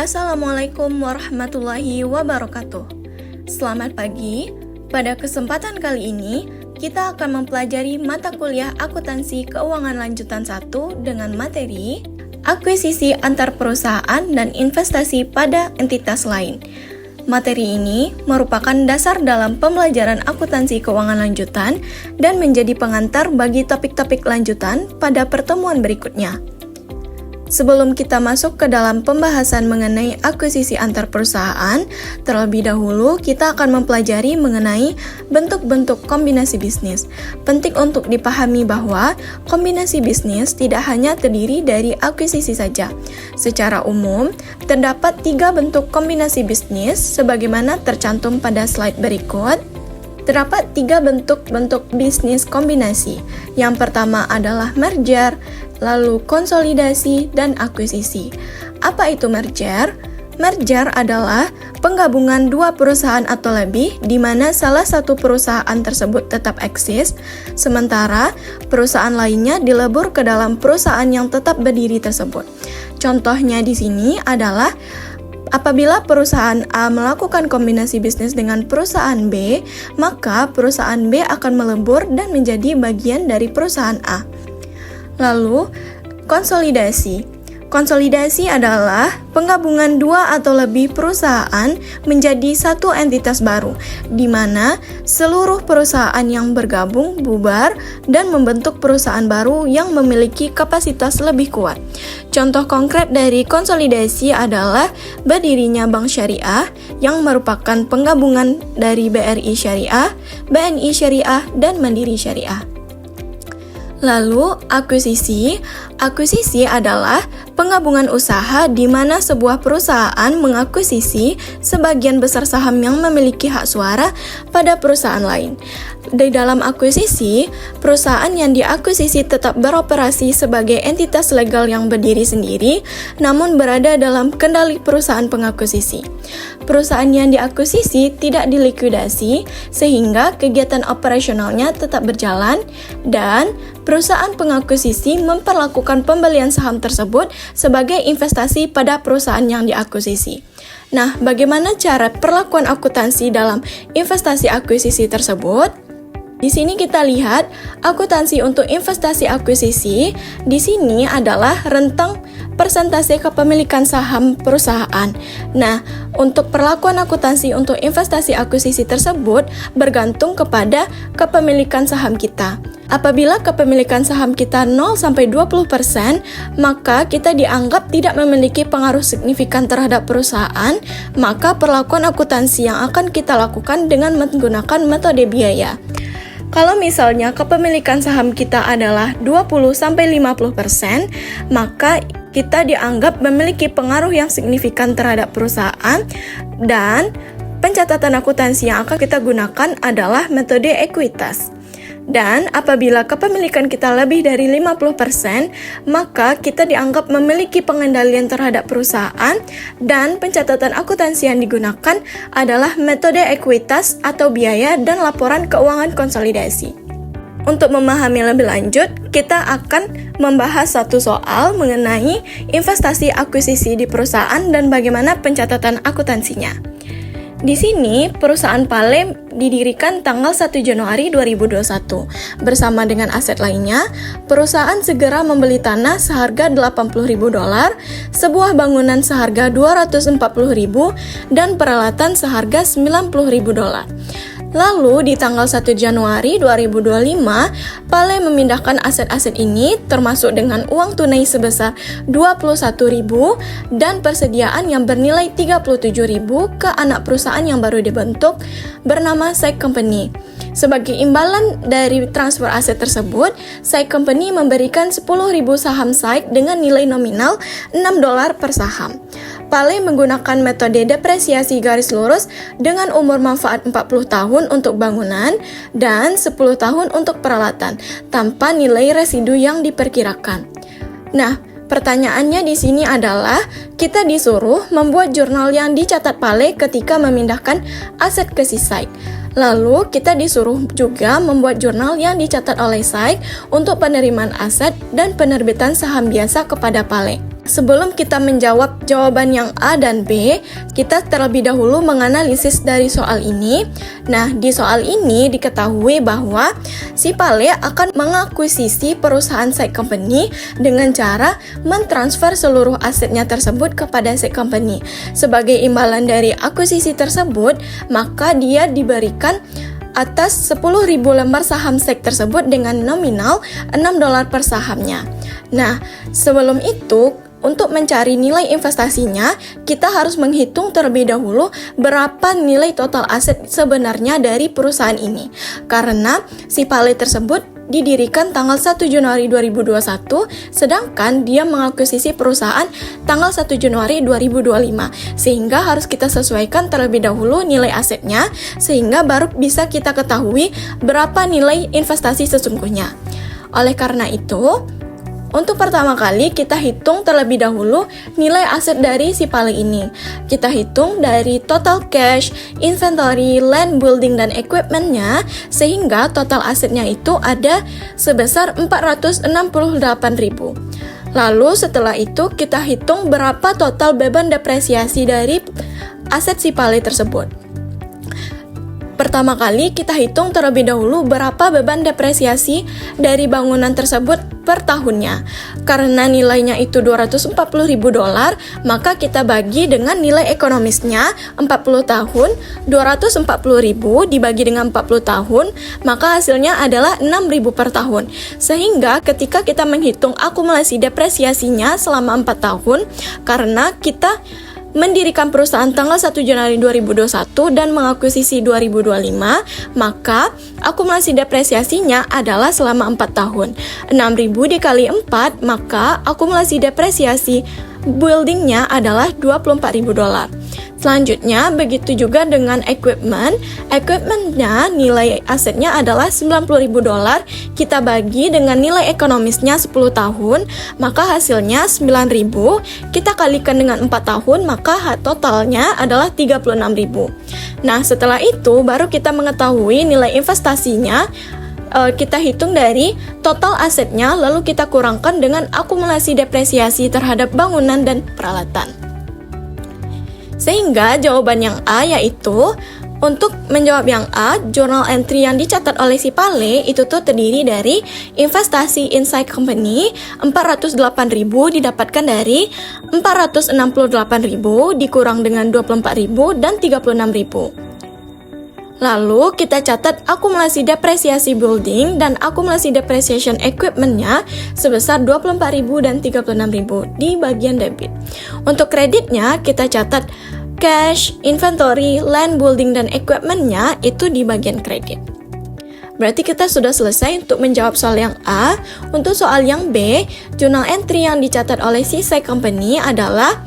Assalamualaikum warahmatullahi wabarakatuh. Selamat pagi. Pada kesempatan kali ini, kita akan mempelajari mata kuliah akuntansi keuangan lanjutan 1 dengan materi akuisisi antar perusahaan dan investasi pada entitas lain. Materi ini merupakan dasar dalam pembelajaran akuntansi keuangan lanjutan dan menjadi pengantar bagi topik-topik lanjutan pada pertemuan berikutnya. Sebelum kita masuk ke dalam pembahasan mengenai akuisisi antar perusahaan, terlebih dahulu kita akan mempelajari mengenai bentuk-bentuk kombinasi bisnis. Penting untuk dipahami bahwa kombinasi bisnis tidak hanya terdiri dari akuisisi saja. Secara umum, terdapat 3 bentuk kombinasi bisnis sebagaimana tercantum pada slide berikut. Terdapat 3 bentuk bisnis kombinasi. Yang pertama adalah merger, lalu konsolidasi, dan akuisisi. Apa itu merger? Merger adalah penggabungan 2 perusahaan atau lebih di mana salah satu perusahaan tersebut tetap eksis, sementara perusahaan lainnya dilebur ke dalam perusahaan yang tetap berdiri tersebut. Contohnya di sini adalah apabila perusahaan A melakukan kombinasi bisnis dengan perusahaan B, maka perusahaan B akan melebur dan menjadi bagian dari perusahaan A. Lalu, konsolidasi. Konsolidasi adalah penggabungan 2 atau lebih perusahaan menjadi satu entitas baru, di mana seluruh perusahaan yang bergabung bubar dan membentuk perusahaan baru yang memiliki kapasitas lebih kuat. Contoh konkret dari konsolidasi adalah berdirinya Bank Syariah yang merupakan penggabungan dari BRI Syariah, BNI Syariah, dan Mandiri Syariah. Lalu, akuisisi. Akuisisi adalah penggabungan usaha di mana sebuah perusahaan mengakuisisi sebagian besar saham yang memiliki hak suara pada perusahaan lain. Di dalam akuisisi, perusahaan yang diakuisisi tetap beroperasi sebagai entitas legal yang berdiri sendiri, namun berada dalam kendali perusahaan pengakuisisi. Perusahaan yang diakuisisi tidak dilikuidasi, sehingga kegiatan operasionalnya tetap berjalan, dan perusahaan pengakuisisi memperlakukan pembelian saham tersebut sebagai investasi pada perusahaan yang diakuisisi. Nah, bagaimana cara perlakuan akuntansi dalam investasi akuisisi tersebut? Di sini kita lihat akuntansi untuk investasi akuisisi. Di sini adalah rentang persentase kepemilikan saham perusahaan. Nah, untuk perlakuan akuntansi untuk investasi akuisisi tersebut bergantung kepada kepemilikan saham kita. Apabila kepemilikan saham kita 0-20%, maka kita dianggap tidak memiliki pengaruh signifikan terhadap perusahaan, maka perlakuan akuntansi yang akan kita lakukan dengan menggunakan metode biaya. Kalau misalnya kepemilikan saham kita adalah 20-50%, maka kita dianggap memiliki pengaruh yang signifikan terhadap perusahaan, dan pencatatan akuntansi yang akan kita gunakan adalah metode ekuitas. Dan apabila kepemilikan kita lebih dari 50%, maka kita dianggap memiliki pengendalian terhadap perusahaan, dan pencatatan akuntansi yang digunakan adalah metode ekuitas atau biaya dan laporan keuangan konsolidasi. Untuk memahami lebih lanjut, kita akan membahas satu soal mengenai investasi akuisisi di perusahaan dan bagaimana pencatatan akuntansinya. Di sini, perusahaan Pale didirikan tanggal 1 Januari 2021. Bersama dengan aset lainnya, perusahaan segera membeli tanah seharga $80.000, sebuah bangunan seharga $240.000, dan peralatan seharga $90.000. Lalu, di tanggal 1 Januari 2025, Pale memindahkan aset-aset ini termasuk dengan uang tunai sebesar $21.000 dan persediaan yang bernilai $37.000 ke anak perusahaan yang baru dibentuk bernama SAIC Company. Sebagai imbalan dari transfer aset tersebut, SAIC Company memberikan 10.000 saham SAIC dengan nilai nominal $6 per saham. Pale menggunakan metode depresiasi garis lurus dengan umur manfaat 40 tahun untuk bangunan dan 10 tahun untuk peralatan, tanpa nilai residu yang diperkirakan. Nah, pertanyaannya di sini adalah kita disuruh membuat jurnal yang dicatat Pale ketika memindahkan aset ke si SAIC. Lalu kita disuruh juga membuat jurnal yang dicatat oleh SAIC untuk penerimaan aset dan penerbitan saham biasa kepada Pale. Sebelum kita menjawab jawaban yang A dan B, kita terlebih dahulu menganalisis dari soal ini. Nah, di soal ini diketahui bahwa si Pale akan mengakuisisi perusahaan side company dengan cara mentransfer seluruh asetnya tersebut kepada side company. Sebagai imbalan dari akuisisi tersebut, maka dia diberikan atas 10.000 lembar saham SEC tersebut dengan nominal $6 per sahamnya. Nah, sebelum itu, untuk mencari nilai investasinya, kita harus menghitung terlebih dahulu berapa nilai total aset sebenarnya dari perusahaan ini. Karena si Pale tersebut didirikan tanggal 1 Januari 2021, sedangkan dia mengakuisisi perusahaan tanggal 1 Januari 2025. Sehingga harus kita sesuaikan terlebih dahulu nilai asetnya, sehingga baru bisa kita ketahui berapa nilai investasi sesungguhnya. Oleh karena itu, untuk pertama kali kita hitung terlebih dahulu nilai aset dari si Pale ini. Kita hitung dari total cash, inventory, land, building, dan equipment-nya, sehingga total asetnya itu ada sebesar 468.000. Lalu setelah itu kita hitung berapa total beban depresiasi dari aset si Pale tersebut. Pertama kali kita hitung terlebih dahulu berapa beban depresiasi dari bangunan tersebut per tahunnya. Karena nilainya itu $240.000, maka kita bagi dengan nilai ekonomisnya 40 tahun, 240.000 dibagi dengan 40 tahun, maka hasilnya adalah 6.000 per tahun. Sehingga ketika kita menghitung akumulasi depresiasinya selama 4 tahun, karena kita mendirikan perusahaan tanggal 1 Januari 2021 dan mengakuisisi 2025, maka akumulasi depresiasinya adalah selama 4 tahun. 6.000 dikali 4, maka akumulasi depresiasi buildingnya adalah $24.000. Selanjutnya, begitu juga dengan equipmentnya nilai asetnya adalah $90.000, kita bagi dengan nilai ekonomisnya 10 tahun, maka hasilnya 9.000, kita kalikan dengan 4 tahun, maka totalnya adalah 36.000. Nah, setelah itu baru kita mengetahui nilai investasinya. Kita hitung dari total asetnya, lalu kita kurangkan dengan akumulasi depresiasi terhadap bangunan dan peralatan. Sehingga jawaban yang A yaitu, untuk menjawab yang A, journal entry yang dicatat oleh si Pale itu tuh terdiri dari investasi inside company 408.000 didapatkan dari 468.000 dikurang dengan 24.000 dan 36.000. Lalu kita catat akumulasi depresiasi building dan akumulasi depreciation equipment-nya sebesar 24.000 dan 36.000 di bagian debit. Untuk kreditnya kita catat cash, inventory, land, building, dan equipment-nya itu di bagian kredit. Berarti kita sudah selesai untuk menjawab soal yang A. Untuk soal yang B, journal entry yang dicatat oleh si side company adalah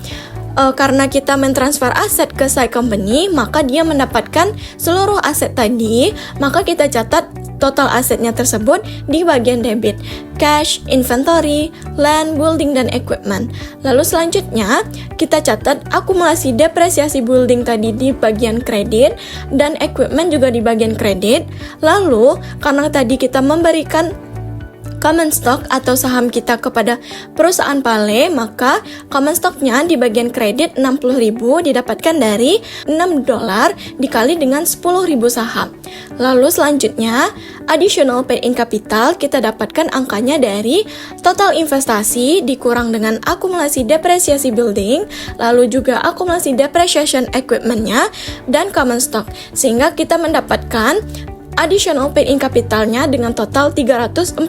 karena kita mentransfer aset ke side company, maka dia mendapatkan seluruh aset tadi, maka kita catat total asetnya tersebut di bagian debit, cash, inventory, land, building, dan equipment. Lalu selanjutnya, kita catat akumulasi depresiasi building tadi di bagian kredit, dan equipment juga di bagian kredit. Lalu, karena tadi kita memberikan common stock atau saham kita kepada perusahaan Pale, maka common stocknya di bagian kredit 60.000 didapatkan dari $6 dikali dengan 10.000 saham. Lalu selanjutnya, additional paid in capital kita dapatkan angkanya dari total investasi dikurang dengan akumulasi depresiasi building, lalu juga akumulasi depreciation equipment-nya, dan common stock. Sehingga kita mendapatkan additional paid in capitalnya dengan total 348.000.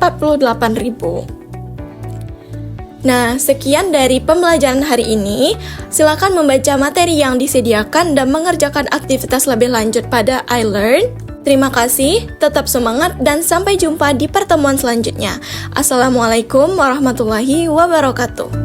Nah, sekian dari pembelajaran hari ini. Silakan membaca materi yang disediakan dan mengerjakan aktivitas lebih lanjut pada iLearn. Terima kasih, tetap semangat, dan sampai jumpa di pertemuan selanjutnya. Assalamualaikum warahmatullahi wabarakatuh.